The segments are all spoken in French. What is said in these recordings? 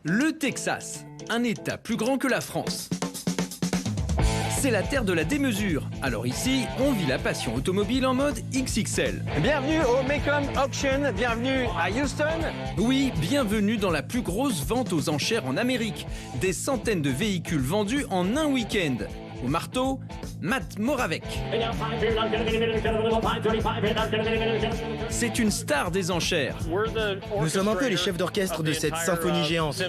Le Texas, un État plus grand que la France. C'est la terre de la démesure. Alors ici, on vit la passion automobile en mode XXL. Bienvenue au Macon Auction, bienvenue à Houston. Oui, bienvenue dans la plus grosse vente aux enchères en Amérique. Des centaines de véhicules vendus en un week-end. Au marteau, Matt Moravec. C'est une star des enchères. Nous sommes un peu les chefs d'orchestre de cette symphonie géante.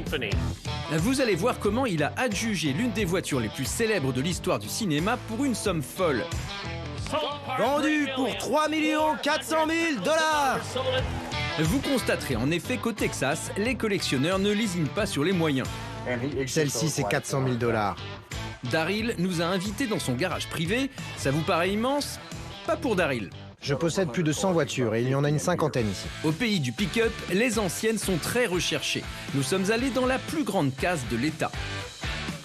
Vous allez voir comment il a adjugé l'une des voitures les plus célèbres de l'histoire du cinéma pour une somme folle. Vendu pour 3 400 000 $. Vous constaterez en effet qu'au Texas, les collectionneurs ne lésinent pas sur les moyens. Celle-ci, c'est 400 000 $. Daryl nous a invités dans son garage privé. Ça vous paraît immense? Pas pour Daryl. Je possède plus de 100 voitures et il y en a une cinquantaine ici. Au pays du pick-up, les anciennes sont très recherchées. Nous sommes allés dans la plus grande case de l'État.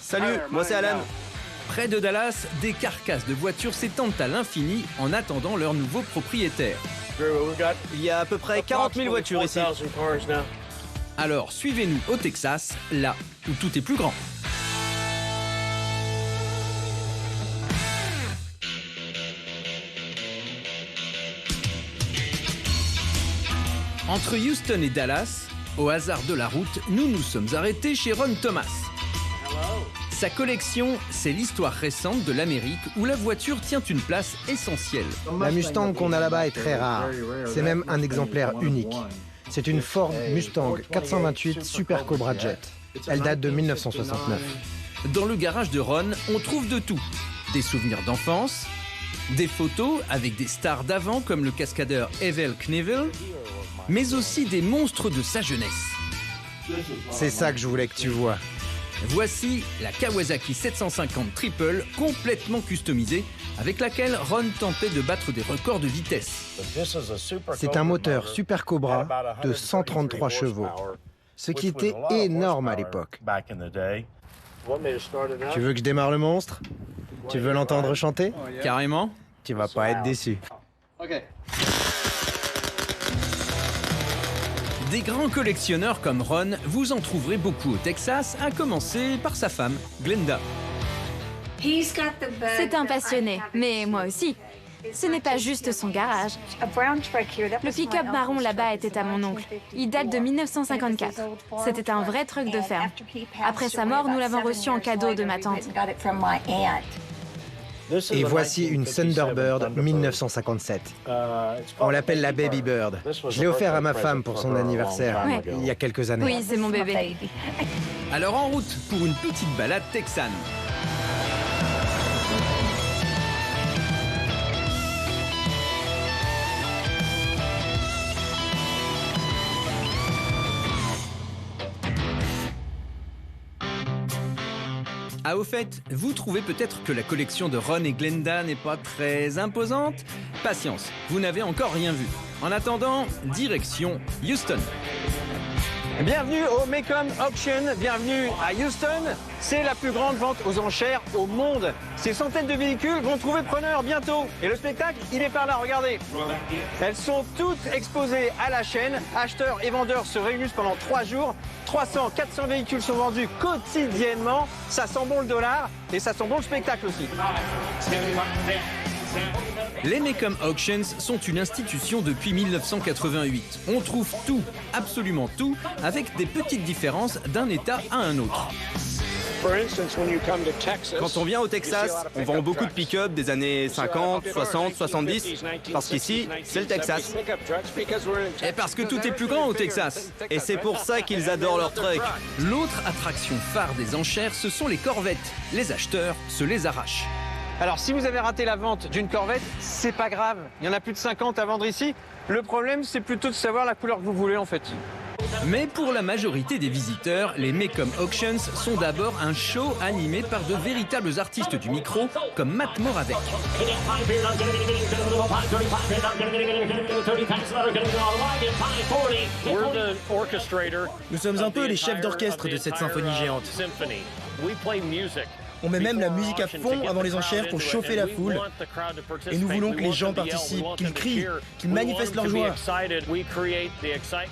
Salut, moi c'est Alan. Près de Dallas, des carcasses de voitures s'étendent à l'infini en attendant leur nouveau propriétaire. Il y a à peu près 40 000 voitures ici. Alors suivez-nous au Texas, là où tout est plus grand. Entre Houston et Dallas, au hasard de la route, nous nous sommes arrêtés chez Ron Thomas. Sa collection, c'est l'histoire récente de l'Amérique où la voiture tient une place essentielle. La Mustang qu'on a là-bas est très rare. C'est même un exemplaire unique. C'est une Ford Mustang 428 Super Cobra Jet. Elle date de 1969. Dans le garage de Ron, on trouve de tout. Des souvenirs d'enfance, des photos avec des stars d'avant comme le cascadeur Evel Knievel, mais aussi des monstres de sa jeunesse. C'est ça que je voulais que tu vois. Voici la Kawasaki 750 Triple complètement customisée avec laquelle Ron tentait de battre des records de vitesse. C'est un moteur Super Cobra de 133 chevaux, ce qui était énorme à l'époque. Tu veux que je démarre le monstre? Tu veux l'entendre chanter? Carrément. Tu vas pas être déçu. Des grands collectionneurs comme Ron, vous en trouverez beaucoup au Texas, à commencer par sa femme, Glenda. C'est un passionné, mais moi aussi. Ce n'est pas juste son garage. Le pick-up marron là-bas était à mon oncle. Il date de 1954. C'était un vrai truck de ferme. Après sa mort, nous l'avons reçu en cadeau de ma tante. Et voici une Thunderbird 1957. On l'appelle la Baby Bird. Je l'ai offert à ma femme pour son anniversaire, Ouais. il y a quelques années. Oui, c'est mon bébé. Alors en route pour une petite balade texane. Ah, au fait, vous trouvez peut-être que la collection de Ron et Glenda n'est pas très imposante? Patience, vous n'avez encore rien vu. En attendant, direction Houston. Bienvenue au Macon Auction, bienvenue à Houston. C'est la plus grande vente aux enchères au monde. Ces centaines de véhicules vont trouver preneur bientôt. Et le spectacle, il est par là, regardez. Elles sont toutes exposées à la chaîne. Acheteurs et vendeurs se réunissent pendant 3 jours. 300, 400 véhicules sont vendus quotidiennement. Ça sent bon le dollar et ça sent bon le spectacle aussi. Les Macon Auctions sont une institution depuis 1988. On trouve tout, absolument tout, avec des petites différences d'un État à un autre. Quand on vient au Texas, on vend beaucoup de pick-up des années 50, 60, 70, parce qu'ici, c'est le Texas. Et parce que tout est plus grand au Texas. Et c'est pour ça qu'ils adorent leur truck. L'autre attraction phare des enchères, ce sont les corvettes. Les acheteurs se les arrachent. Alors si vous avez raté la vente d'une Corvette, c'est pas grave. Il y en a plus de 50 à vendre ici. Le problème, c'est plutôt de savoir la couleur que vous voulez en fait. Mais pour la majorité des visiteurs, les Macon Auctions sont d'abord un show animé par de véritables artistes du micro, comme Matt Moravec. Nous sommes un peu les chefs d'orchestre de cette symphonie géante. On met même la musique à fond avant les enchères pour chauffer la foule. Et nous voulons que les gens participent, qu'ils crient, qu'ils manifestent leur joie.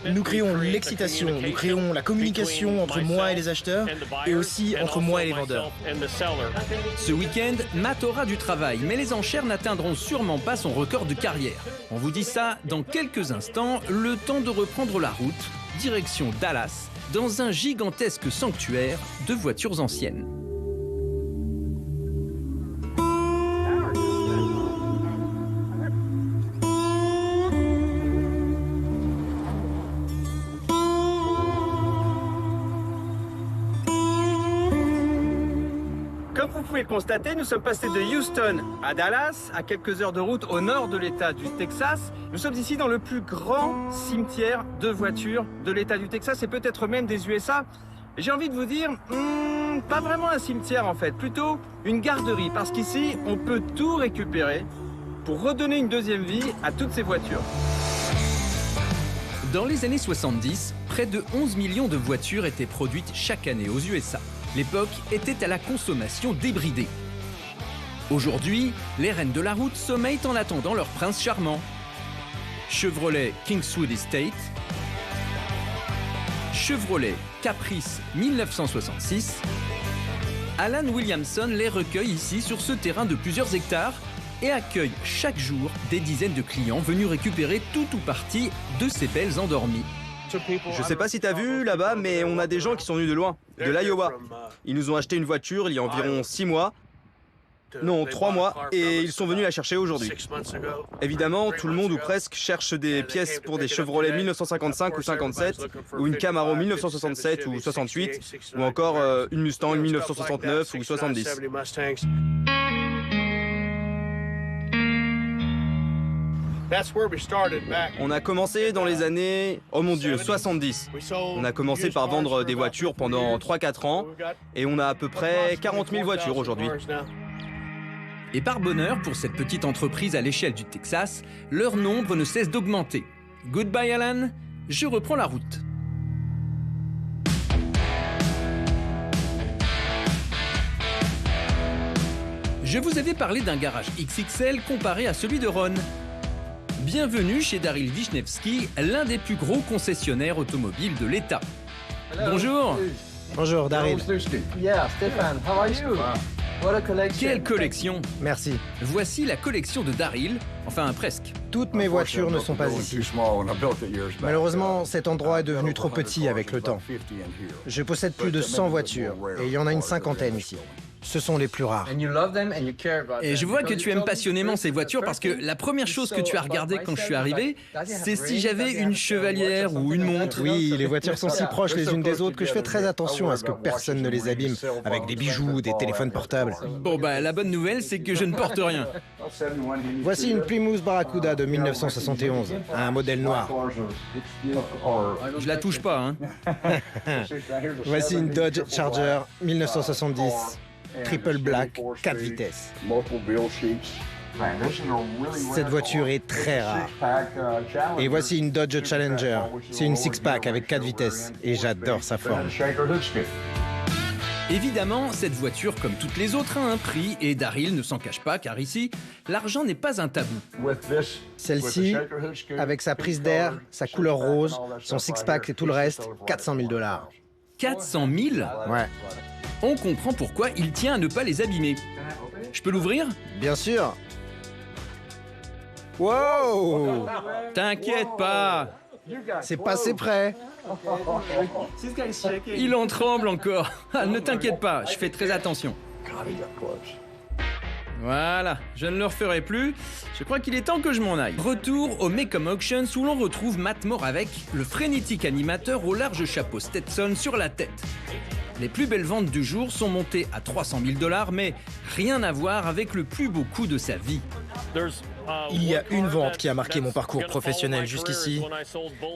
Nous créons l'excitation, nous créons la communication entre moi et les acheteurs et aussi entre moi et les vendeurs. Ce week-end, Matt aura du travail, mais les enchères n'atteindront sûrement pas son record de carrière. On vous dit ça dans quelques instants, le temps de reprendre la route, direction Dallas, dans un gigantesque sanctuaire de voitures anciennes. Comme vous pouvez le constater, nous sommes passés de Houston à Dallas, à quelques heures de route au nord de l'État du Texas. Nous sommes ici dans le plus grand cimetière de voitures de l'État du Texas et peut-être même des USA. J'ai envie de vous dire, pas vraiment un cimetière en fait, plutôt une garderie, parce qu'ici, on peut tout récupérer pour redonner une deuxième vie à toutes ces voitures. Dans les années 70, près de 11 millions de voitures étaient produites chaque année aux USA. L'époque était à la consommation débridée. Aujourd'hui, les reines de la route sommeillent en attendant leur prince charmant. Chevrolet Kingswood Estate, Chevrolet Caprice 1966. Alan Williamson les recueille ici sur ce terrain de plusieurs hectares et accueille chaque jour des dizaines de clients venus récupérer tout ou partie de ces belles endormies. Je sais pas si t'as vu là-bas, mais on a des gens qui sont venus de loin, de l'Iowa. Ils nous ont acheté une voiture il y a environ 6 mois. Non, 3 mois, et ils sont venus la chercher aujourd'hui. Évidemment, tout le monde ou presque cherche des pièces pour des Chevrolet 1955 ou 57, ou une Camaro 1967 ou 68, ou encore une Mustang 1969 ou 70. On a commencé dans les années, oh mon Dieu, 70. On a commencé par vendre des voitures pendant 3-4 ans, et on a à peu près 40 000 voitures aujourd'hui. Et par bonheur, pour cette petite entreprise à l'échelle du Texas, leur nombre ne cesse d'augmenter. Goodbye Alan, je reprends la route. Je vous avais parlé d'un garage XXL comparé à celui de Ron. Bienvenue chez Daryl Wisniewski, l'un des plus gros concessionnaires automobiles de l'État. Bonjour. Bonjour, Daryl. Yeah, Stéphane, how are you? What a collection. Quelle collection! Merci. Voici la collection de Daryl, enfin presque. Toutes mes voitures ne sont pas ici. Malheureusement, cet endroit est devenu trop petit avec le temps. Je possède plus de 100 voitures et il y en a une cinquantaine ici. Ce sont les plus rares. Et je vois que tu aimes passionnément ces voitures parce que la première chose que tu as regardée quand je suis arrivé, c'est si j'avais une chevalière ou une montre. Oui, les voitures sont si proches les unes des autres que je fais très attention à ce que personne ne les abîme avec des bijoux, des téléphones portables. Bon bah la bonne nouvelle c'est que je ne porte rien. Voici une Plymouth Barracuda de 1971, un modèle noir. Je la touche pas, hein. Voici une Dodge Charger 1970. Triple Black, 4 vitesses. Cette voiture est très rare. Et voici une Dodge Challenger. C'est une six-pack avec 4 vitesses. Et j'adore sa forme. Évidemment, cette voiture, comme toutes les autres, a un prix et Daryl ne s'en cache pas car ici, l'argent n'est pas un tabou. Celle-ci, avec sa prise d'air, sa couleur rose, son six-pack et tout le reste, 400 000 $. 400 000 ? Ouais. On comprend pourquoi il tient à ne pas les abîmer. Je peux l'ouvrir ? Bien sûr. Wow! T'inquiète pas. C'est passé près. Il en tremble encore. Ah, ne t'inquiète pas, je fais très attention. Voilà, je ne le referai plus. Je crois qu'il est temps que je m'en aille. Retour au Mecum Auctions où l'on retrouve Matt Moravec, le frénétique animateur au large chapeau Stetson sur la tête. Les plus belles ventes du jour sont montées à 300 000 $, mais rien à voir avec le plus beau coup de sa vie. Il y a une vente qui a marqué mon parcours professionnel jusqu'ici.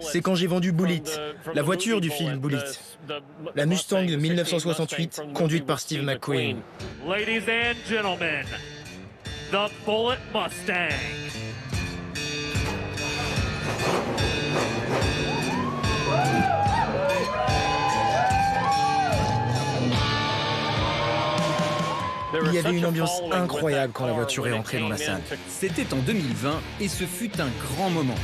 C'est quand j'ai vendu Bullitt, la voiture du film Bullitt. La Mustang de 1968, conduite par Steve McQueen. Ladies and gentlemen, the Bullitt Mustang. Il y avait une ambiance incroyable quand la voiture est entrée dans la salle. C'était en 2020 et ce fut un grand moment.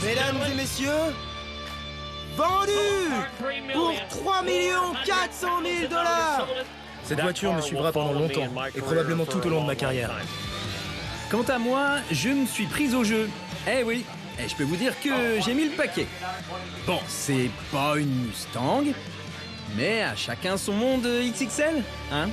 Mesdames et messieurs, vendu pour 3 400 000 $. Cette voiture me suivra pendant longtemps et probablement tout au long de ma carrière. Quant à moi, je me suis prise au jeu. Eh oui, et je peux vous dire que j'ai mis le paquet. Bon, c'est pas une Mustang, mais à chacun son monde XXL, hein?